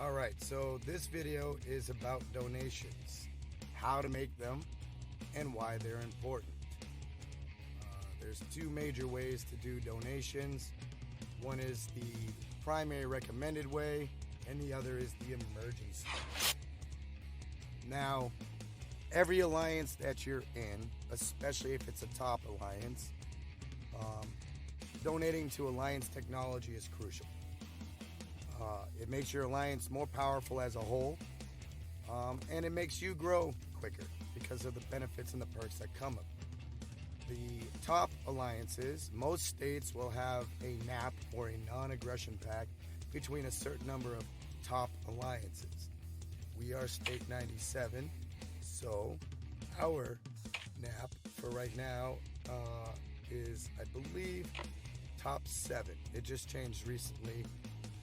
Alright, so this video is about donations, how to make them, and why they're important. There's two major ways to do donations. One is the primary recommended way, and the other is the emergency. Now, every alliance that you're in, especially if it's a top alliance, donating to alliance technology is crucial. It makes your alliance more powerful as a whole, and it makes you grow quicker because of the benefits and the perks that come up. The top alliances, most states will have a NAP or a non-aggression pact between a certain number of top alliances. We are state 97, so our NAP for right now is, I believe, top 7. It just changed recently.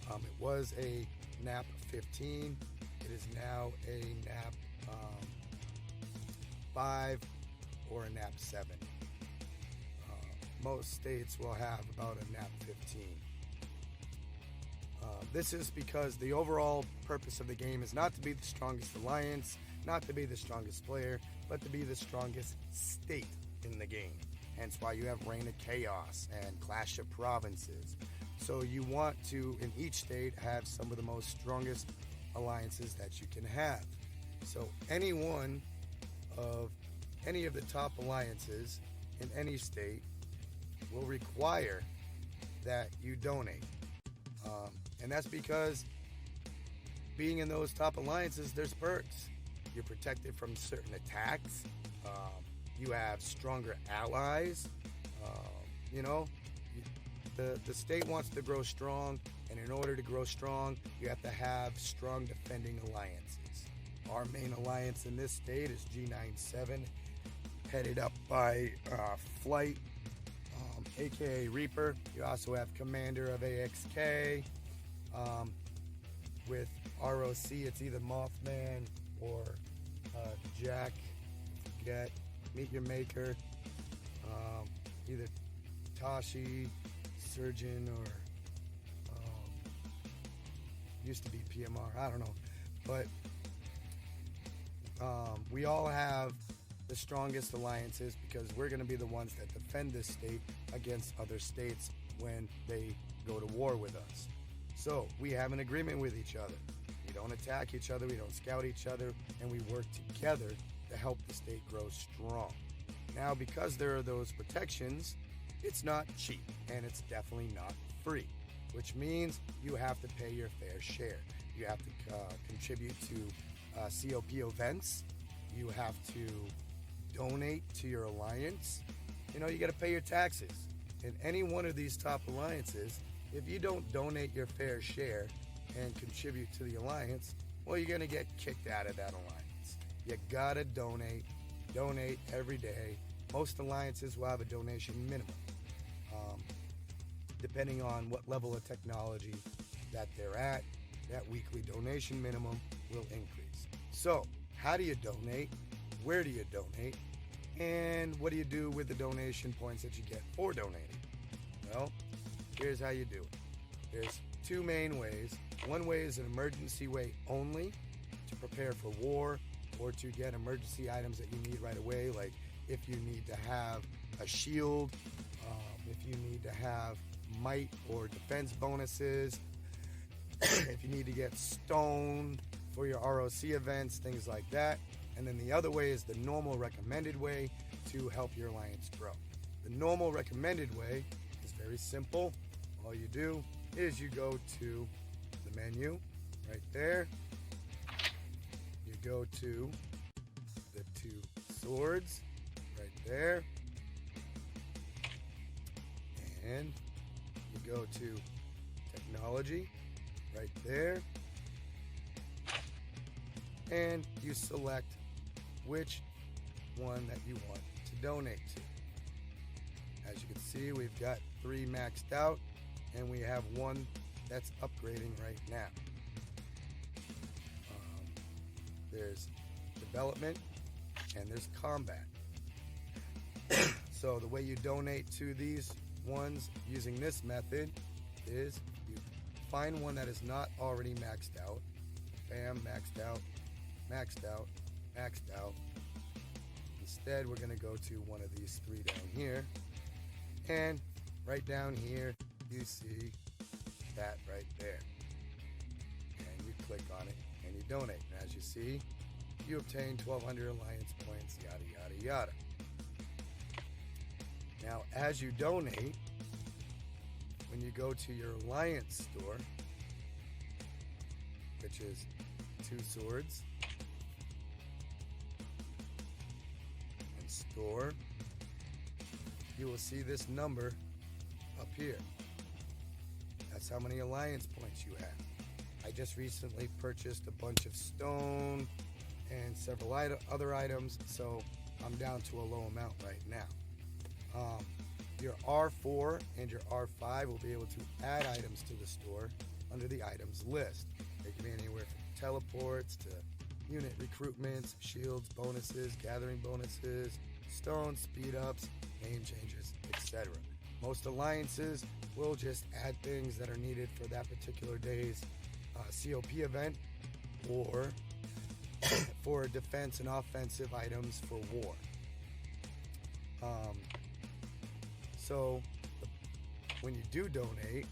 It was a NAP 15. It is now a NAP 5 or a NAP 7. Most states will have about a NAP 15. This is because the overall purpose of the game is not to be the strongest alliance, not to be the strongest player, but to be the strongest state in the game. Hence why you have Reign of Chaos and Clash of Provinces. So you want to, in each state, have some of the most strongest alliances that you can have. So any one of any of the top alliances in any state will require that you donate. And that's because being in those top alliances, there's perks. You're protected from certain attacks. You have stronger allies. The state wants to grow strong, and in order to grow strong, you have to have strong defending alliances. Our main alliance in this state is G97, headed up by Flight, aka Reaper. You also have Commander of AXK. With ROC, it's either Mothman or Jack. Forget. Meet Your Maker. Either Tashi, Surgeon, or used to be PMR. I don't know. But we all have the strongest alliances because we're going to be the ones that defend this state against other states when they go to war with us. So we have an agreement with each other. We don't attack each other, we don't scout each other, and we work together to help the state grow strong. Now, because there are those protections, it's not cheap, and it's definitely not free, which means you have to pay your fair share. You have to contribute to COP events. You have to donate to your alliance. You got to pay your taxes. In any one of these top alliances, if you don't donate your fair share and contribute to the alliance, well, you're going to get kicked out of that alliance. You got to donate every day. Most alliances will have a donation minimum. Depending on what level of technology that they're at, that weekly donation minimum will increase. So, how do you donate? Where do you donate? And what do you do with the donation points that you get for donating? Well, here's how you do it. There's two main ways. One way is an emergency way only, to prepare for war or to get emergency items that you need right away, like if you need to have a shield, if you need to have might or defense bonuses, if you need to get stone for your ROC events, things like that. And then the other way is the normal recommended way to help your alliance grow. The normal recommended way is very simple. All you do is you go to the menu right there. You go to the two swords right there. And you go to technology right there. And you select which one that you want to donate to. As you can see, we've got 3 maxed out, and we have 1 that's upgrading right now. There's development and there's combat. So the way you donate to these ones using this method is you find one that is not already maxed out, bam, maxed out, maxed out, maxed out. Instead, we're going to go to one of these three down here. And right down here, you see that right there. And you click on it and you donate. And as you see, you obtain 1,200 Alliance points, yada, yada, yada. Now, as you donate, when you go to your Alliance store, which is Two Swords, and store, you will see this number up here. That's how many Alliance points you have. I just recently purchased a bunch of stone and several other items, so I'm down to a low amount right now. Your R4 and your R5 will be able to add items to the store under the items list. They can be anywhere from teleports to unit recruitments, shields, bonuses, gathering bonuses, stone speed ups, name changes, etc. Most alliances will just add things that are needed for that particular day's COP event, or for defense and offensive items for war. So when you do donate,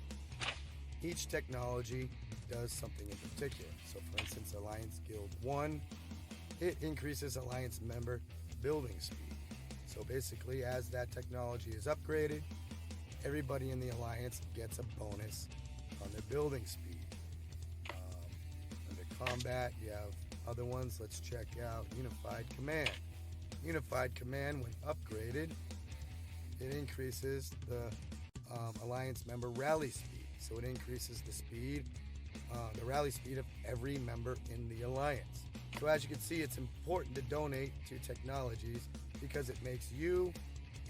each technology does something in particular. So for instance, Alliance Guild 1, it increases Alliance member building speed. So basically, as that technology is upgraded, everybody in the Alliance gets a bonus on their building speed. Under combat, you have other ones. Let's check out Unified Command. Unified Command, when upgraded, it increases the Alliance member rally speed. So it increases the speed, the rally speed of every member in the Alliance. So as you can see, it's important to donate to technologies because it makes you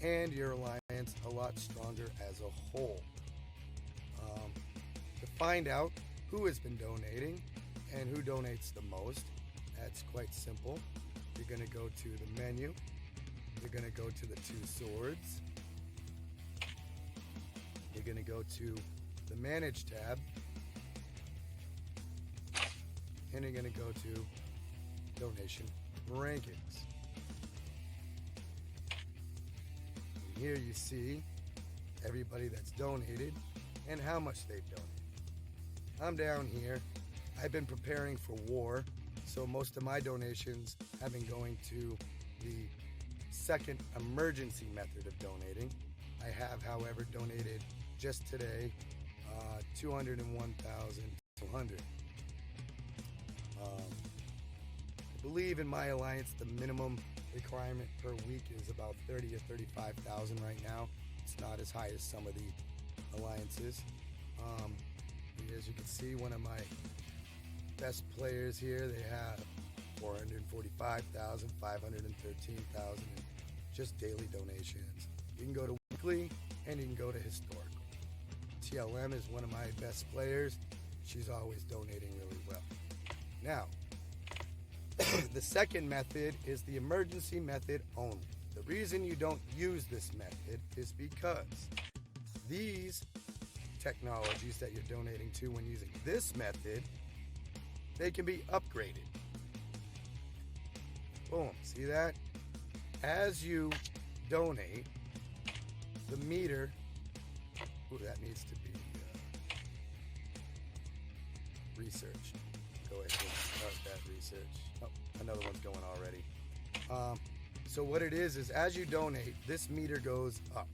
and your Alliance a lot stronger as a whole. To find out who has been donating and who donates the most, that's quite simple. You're going to go to the menu. You're going to go to the Two Swords. You're going to go to the Manage tab. And you're going to go to Donation Rankings. And here you see everybody that's donated and how much they've donated. I'm down here. I've been preparing for war, so most of my donations have been going to the second emergency method of donating. I have, however, donated just today 201,200. I believe in my Alliance the minimum requirement per week is about 30 to 35,000 right now. It's not as high as some of the alliances. As you can see, one of my best players here, they have 445,000, 513,000 in just daily donations. You can go to weekly and you can go to historical. TLM is one of my best players. She's always donating really well. Now, the second method is the emergency method only. The reason you don't use this method is because these technologies that you're donating to when using this method, they can be upgraded. Boom, see that? As you donate, the meter, that needs to be researched. Go ahead and start that research. Oh, another one's going already. So what it is as you donate, this meter goes up.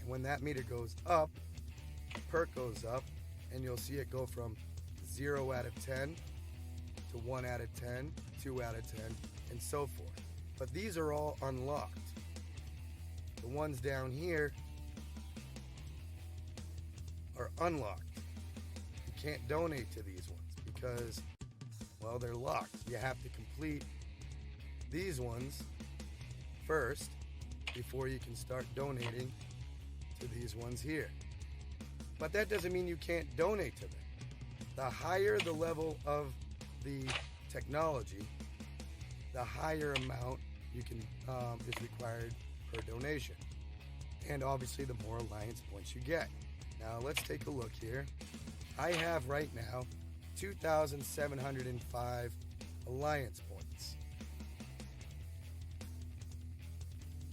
And when that meter goes up, perk goes up, and you'll see it go from 0 out of 10 to 1 out of 10, 2 out of 10, and so forth. But these are all unlocked. The ones down here are unlocked. You can't donate to these ones because, well, they're locked. You have to complete these ones first before you can start donating to these ones here. But that doesn't mean you can't donate to them. The higher the level of the technology, the higher amount you can is required per donation. And obviously the more Alliance points you get. Now let's take a look here. I have right now 2,705 alliance points.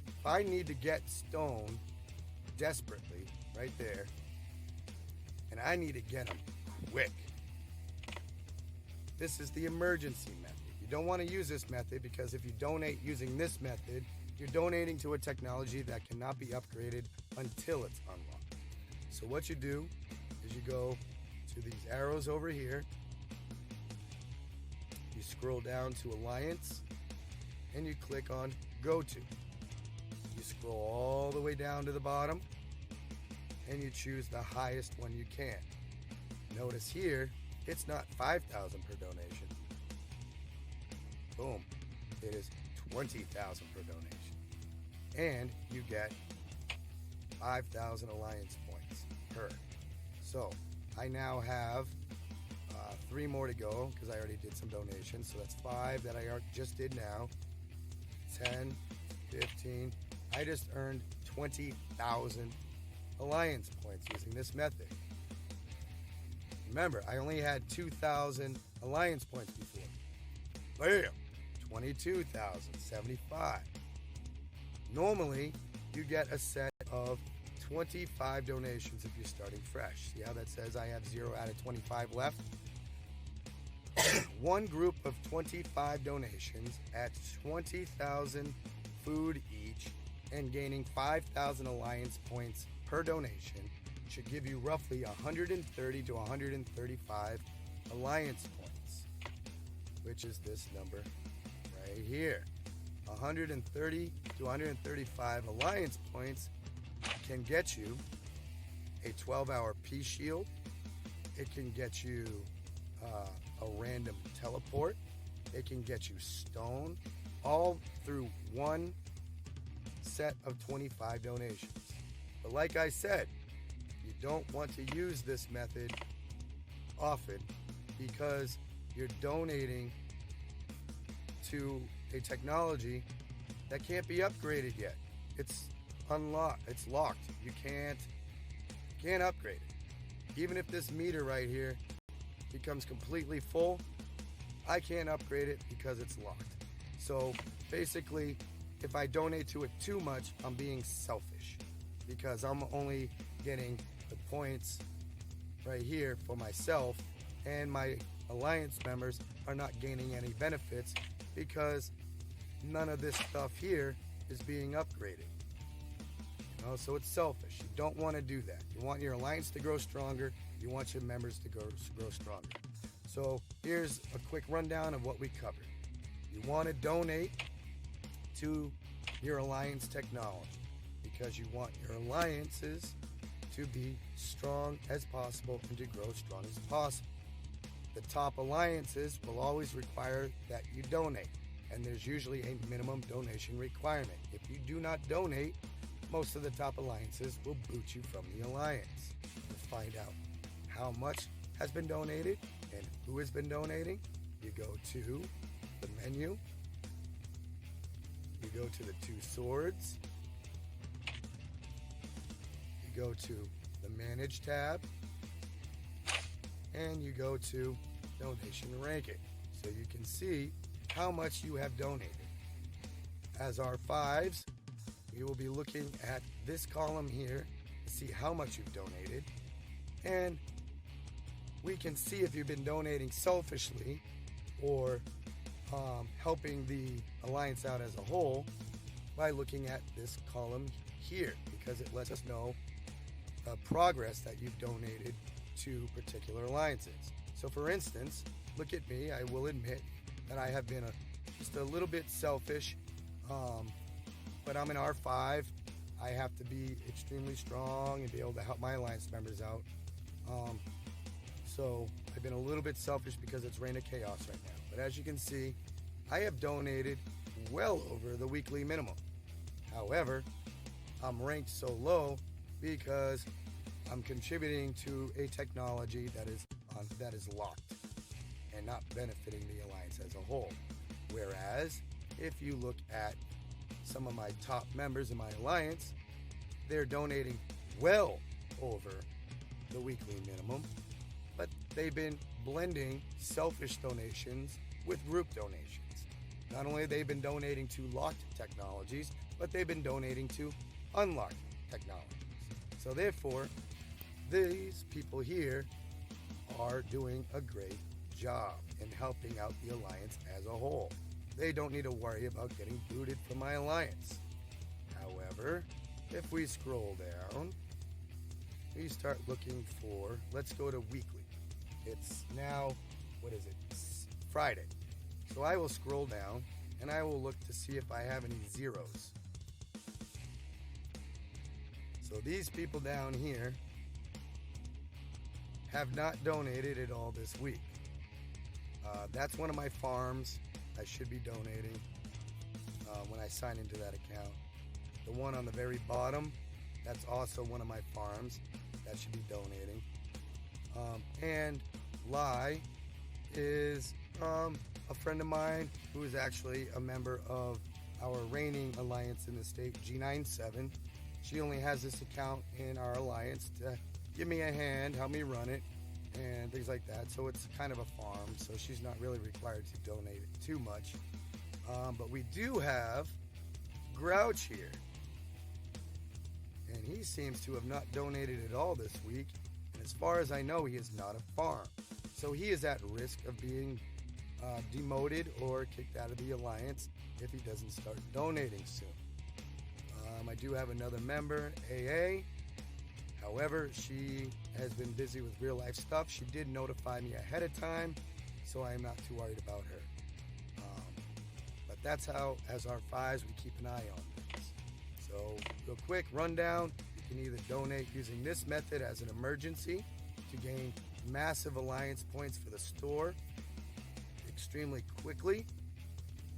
If I need to get stone desperately, right there, and I need to get them quick, this is the emergency method. You don't want to use this method because if you donate using this method, you're donating to a technology that cannot be upgraded until it's unlocked. So what you do is you go to these arrows over here, you scroll down to Alliance, and you click on Go To. You scroll all the way down to the bottom, and you choose the highest one you can. Notice here, it's not 5,000 per donation. Boom. It is 20,000 per donation. And you get 5,000 alliance points per. So I now have 3 more to go because I already did some donations. So that's 5 that I just did now. 10, 15. I just earned 20,000 alliance points using this method. Remember, I only had 2,000 alliance points before. Bam! 22,075. Normally, you get a set of 25 donations if you're starting fresh. See how that says I have 0 out of 25 left? One group of 25 donations at 20,000 food each and gaining 5,000 alliance points per donation should give you roughly 130 to 135 alliance points, which is this number right here. 130 to 135 alliance points can get you a 12-hour Peace Shield. It can get you a random teleport. It can get you stone, all through one set of 25 donations. But like I said, you don't want to use this method often because you're donating to a technology that can't be upgraded yet. It's unlocked. It's locked. You can't upgrade it. Even if this meter right here becomes completely full, I can't upgrade it because it's locked. So basically, if I donate to it too much, I'm being selfish because I'm only getting the points right here for myself, and my alliance members are not gaining any benefits because none of this stuff here is being upgraded. So it's selfish. You don't want to do that. You want your alliance to grow stronger. You want your members to grow stronger. So here's a quick rundown of what we covered. You want to donate to your alliance technology because you want your alliances to be strong as possible and to grow strong as possible. The top alliances will always require that you donate, and there's usually a minimum donation requirement. If you do not donate, most of the top alliances will boot you from the alliance. To find out how much has been donated and who has been donating, you go to the menu, you go to the 2 swords, you go to the Manage tab, and you go to Donation Ranking, so you can see how much you have donated. As our 5s, we will be looking at this column here to see how much you've donated, and we can see if you've been donating selfishly or helping the alliance out as a whole by looking at this column here, because it lets us know the progress that you've donated to particular alliances. So for instance, look at me. I will admit that I have been just a little bit selfish, but I'm an R5. I have to be extremely strong and be able to help my alliance members out. So I've been a little bit selfish because it's Reign of Chaos right now. But as you can see, I have donated well over the weekly minimum. However, I'm ranked so low because I'm contributing to a technology that is locked and not benefiting the alliance as a whole. Whereas, if you look at some of my top members in my alliance, they're donating well over the weekly minimum, but they've been blending selfish donations with group donations. Not only have they been donating to locked technologies, but they've been donating to unlocked technologies. So therefore, these people here are doing a great job in helping out the alliance as a whole. They don't need to worry about getting booted from my alliance. However, if we scroll down, we start looking for, let's go to weekly. It's now, what is it? It's Friday. So I will scroll down and I will look to see if I have any zeros. So these people down here have not donated at all this week. That's one of my farms. I should be donating when I sign into that account. The one on the very bottom, that's also one of my farms. That should be donating. And Lai is a friend of mine who is actually a member of our reigning alliance in the state, G97. She only has this account in our alliance to give me a hand, help me run it, and things like that. So it's kind of a farm, so she's not really required to donate too much. But we do have Grouch here. And he seems to have not donated at all this week. And as far as I know, he is not a farm. So he is at risk of being demoted or kicked out of the alliance if he doesn't start donating soon. I do have another member, AA. However, she has been busy with real life stuff. She did notify me ahead of time, so I am not too worried about her. But that's how, as our fives, we keep an eye on things. So, real quick rundown, you can either donate using this method as an emergency to gain massive alliance points for the store extremely quickly,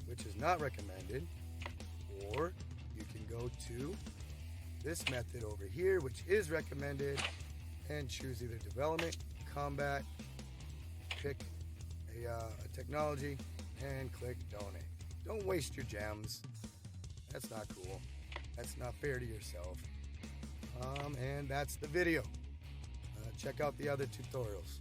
which is not recommended, or you can go to this method over here, which is recommended, and choose either development, combat, pick a technology, and click donate. Don't waste your gems. That's not cool. That's not fair to yourself. And that's the video. Check out the other tutorials.